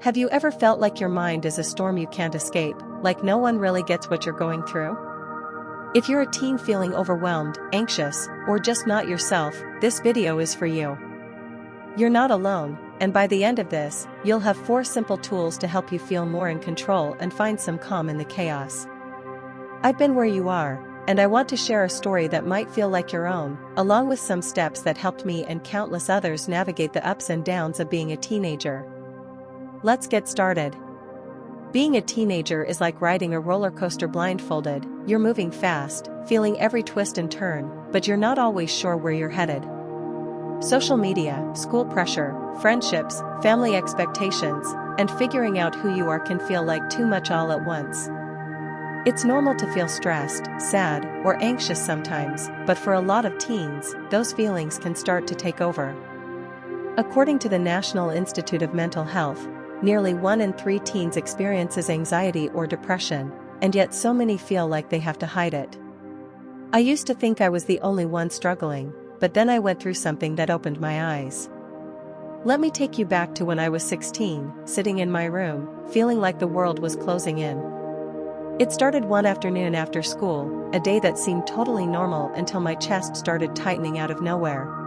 Have you ever felt like your mind is a storm you can't escape, like no one really gets what you're going through? If you're a teen feeling overwhelmed, anxious, or just not yourself, this video is for you. You're not alone, and by the end of this, you'll have 4 simple tools to help you feel more in control and find some calm in the chaos. I've been where you are, and I want to share a story that might feel like your own, along with some steps that helped me and countless others navigate the ups and downs of being a teenager. Let's get started. Being a teenager is like riding a roller coaster blindfolded. You're moving fast, feeling every twist and turn, but you're not always sure where you're headed. Social media, school pressure, friendships, family expectations, and figuring out who you are can feel like too much all at once. It's normal to feel stressed, sad, or anxious sometimes, but for a lot of teens, those feelings can start to take over. According to the National Institute of Mental Health, nearly 1 in 3 teens experiences anxiety or depression, and yet so many feel like they have to hide it. I used to think I was the only one struggling, but then I went through something that opened my eyes. Let me take you back to when I was 16, sitting in my room, feeling like the world was closing in. It started one afternoon after school, a day that seemed totally normal until my chest started tightening out of nowhere.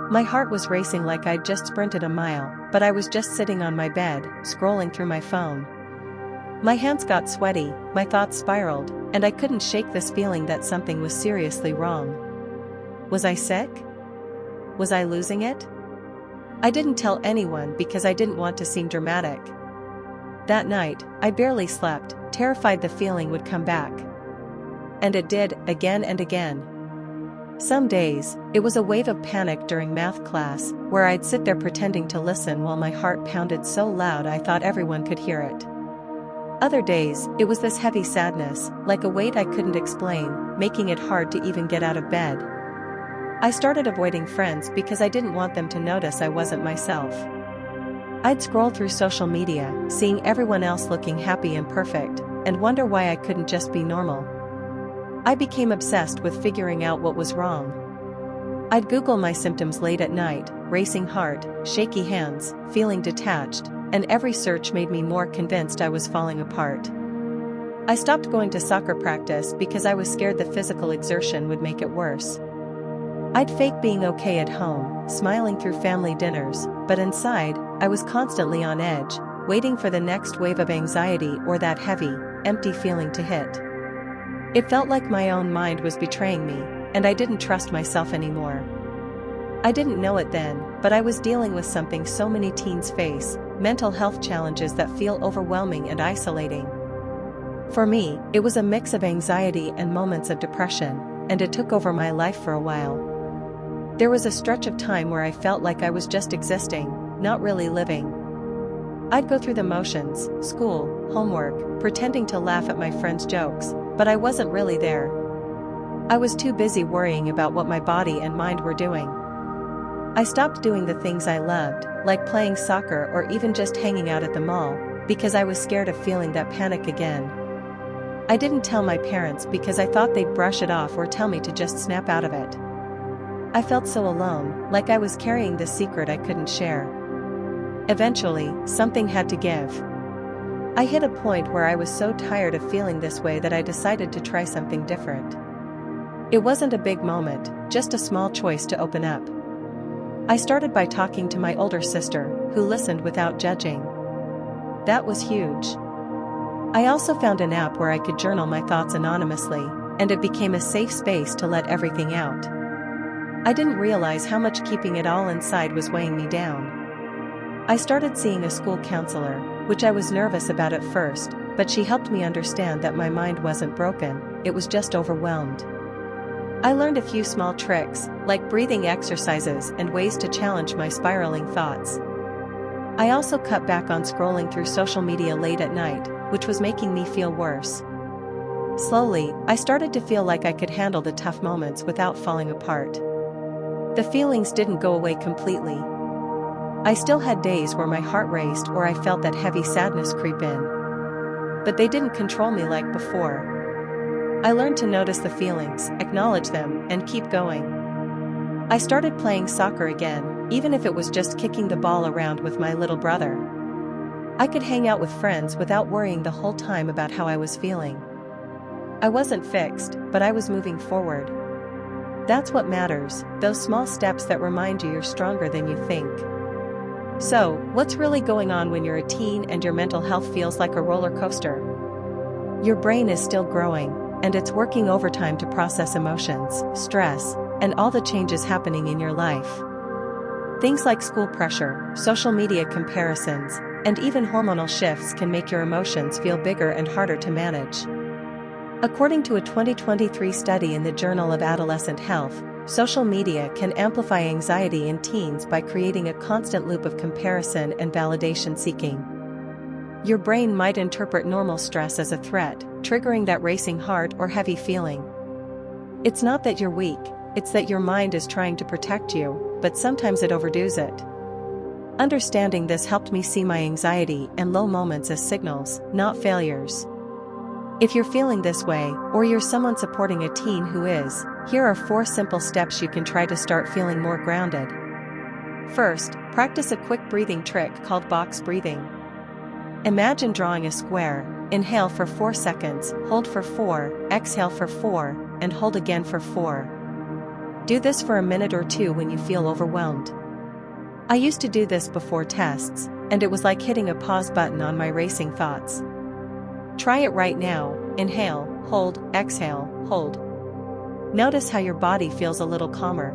My heart was racing like I'd just sprinted a mile, but I was just sitting on my bed, scrolling through my phone. My hands got sweaty, my thoughts spiraled, and I couldn't shake this feeling that something was seriously wrong. Was I sick? Was I losing it? I didn't tell anyone because I didn't want to seem dramatic. That night, I barely slept, terrified the feeling would come back. And it did, again and again. Some days, it was a wave of panic during math class, where I'd sit there pretending to listen while my heart pounded so loud I thought everyone could hear it. Other days, it was this heavy sadness, like a weight I couldn't explain, making it hard to even get out of bed. I started avoiding friends because I didn't want them to notice I wasn't myself. I'd scroll through social media, seeing everyone else looking happy and perfect, and wonder why I couldn't just be normal. I became obsessed with figuring out what was wrong. I'd Google my symptoms late at night, racing heart, shaky hands, feeling detached, and every search made me more convinced I was falling apart. I stopped going to soccer practice because I was scared the physical exertion would make it worse. I'd fake being okay at home, smiling through family dinners, but inside, I was constantly on edge, waiting for the next wave of anxiety or that heavy, empty feeling to hit. It felt like my own mind was betraying me, and I didn't trust myself anymore. I didn't know it then, but I was dealing with something so many teens face, mental health challenges that feel overwhelming and isolating. For me, it was a mix of anxiety and moments of depression, and it took over my life for a while. There was a stretch of time where I felt like I was just existing, not really living. I'd go through the motions, school, homework, pretending to laugh at my friends' jokes, but I wasn't really there. I was too busy worrying about what my body and mind were doing. I stopped doing the things I loved, like playing soccer or even just hanging out at the mall, because I was scared of feeling that panic again. I didn't tell my parents because I thought they'd brush it off or tell me to just snap out of it. I felt so alone, like I was carrying this secret I couldn't share. Eventually, something had to give. I hit a point where I was so tired of feeling this way that I decided to try something different. It wasn't a big moment, just a small choice to open up. I started by talking to my older sister, who listened without judging. That was huge. I also found an app where I could journal my thoughts anonymously, and it became a safe space to let everything out. I didn't realize how much keeping it all inside was weighing me down. I started seeing a school counselor, which I was nervous about at first, but she helped me understand that my mind wasn't broken, it was just overwhelmed. I learned a few small tricks, like breathing exercises and ways to challenge my spiraling thoughts. I also cut back on scrolling through social media late at night, which was making me feel worse. Slowly, I started to feel like I could handle the tough moments without falling apart. The feelings didn't go away completely. I still had days where my heart raced or I felt that heavy sadness creep in. But they didn't control me like before. I learned to notice the feelings, acknowledge them, and keep going. I started playing soccer again, even if it was just kicking the ball around with my little brother. I could hang out with friends without worrying the whole time about how I was feeling. I wasn't fixed, but I was moving forward. That's what matters, those small steps that remind you you're stronger than you think. So, what's really going on when you're a teen and your mental health feels like a roller coaster? Your brain is still growing, and it's working overtime to process emotions, stress, and all the changes happening in your life. Things like school pressure, social media comparisons, and even hormonal shifts can make your emotions feel bigger and harder to manage. According to a 2023 study in the Journal of Adolescent Health, social media can amplify anxiety in teens by creating a constant loop of comparison and validation seeking. Your brain might interpret normal stress as a threat, triggering that racing heart or heavy feeling. It's not that you're weak, it's that your mind is trying to protect you, but sometimes it overdoes it. Understanding this helped me see my anxiety and low moments as signals, not failures. If you're feeling this way, or you're someone supporting a teen who is, here are 4 simple steps you can try to start feeling more grounded. First, practice a quick breathing trick called box breathing. Imagine drawing a square, inhale for 4 seconds, hold for 4, exhale for 4, and hold again for 4. Do this for a minute or 2 when you feel overwhelmed. I used to do this before tests, and it was like hitting a pause button on my racing thoughts. Try it right now, inhale, hold, exhale, hold. Notice how your body feels a little calmer.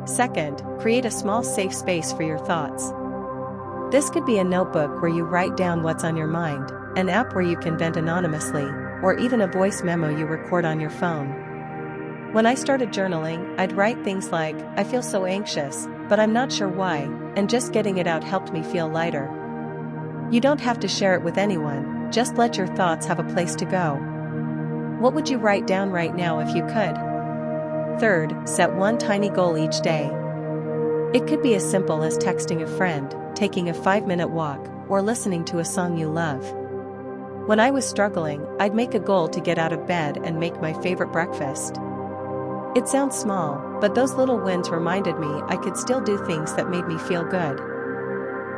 Second, create a small safe space for your thoughts. This could be a notebook where you write down what's on your mind, an app where you can vent anonymously, or even a voice memo you record on your phone. When I started journaling, I'd write things like, "I feel so anxious, but I'm not sure why," and just getting it out helped me feel lighter. You don't have to share it with anyone, just let your thoughts have a place to go. What would you write down right now if you could? Third, set one tiny goal each day. It could be as simple as texting a friend, taking a 5-minute walk, or listening to a song you love. When I was struggling, I'd make a goal to get out of bed and make my favorite breakfast. It sounds small, but those little wins reminded me I could still do things that made me feel good.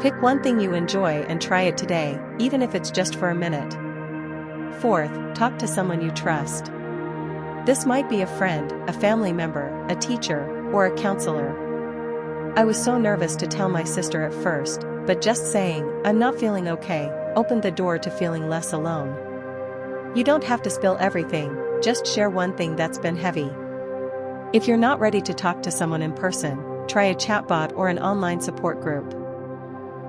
Pick one thing you enjoy and try it today, even if it's just for a minute. Fourth, talk to someone you trust. This might be a friend, a family member, a teacher, or a counselor. I was so nervous to tell my sister at first, but just saying, "I'm not feeling okay," opened the door to feeling less alone. You don't have to spill everything, just share one thing that's been heavy. If you're not ready to talk to someone in person, try a chatbot or an online support group.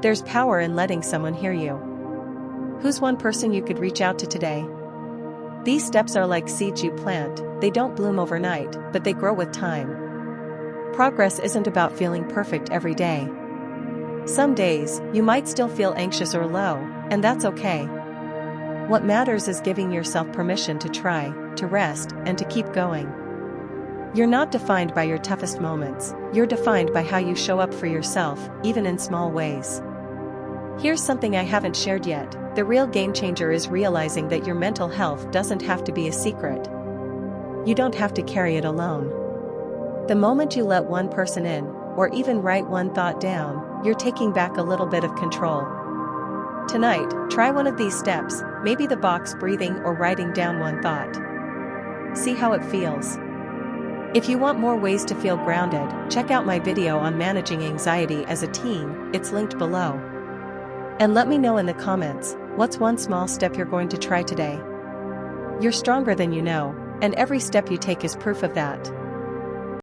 There's power in letting someone hear you. Who's one person you could reach out to today? These steps are like seeds you plant, they don't bloom overnight, but they grow with time. Progress isn't about feeling perfect every day. Some days, you might still feel anxious or low, and that's okay. What matters is giving yourself permission to try, to rest, and to keep going. You're not defined by your toughest moments, you're defined by how you show up for yourself, even in small ways. Here's something I haven't shared yet. The real game changer is realizing that your mental health doesn't have to be a secret. You don't have to carry it alone. The moment you let one person in, or even write one thought down, you're taking back a little bit of control. Tonight, try one of these steps, maybe the box breathing or writing down one thought. See how it feels. If you want more ways to feel grounded, check out my video on managing anxiety as a teen, it's linked below. And let me know in the comments, what's one small step you're going to try today? You're stronger than you know, and every step you take is proof of that.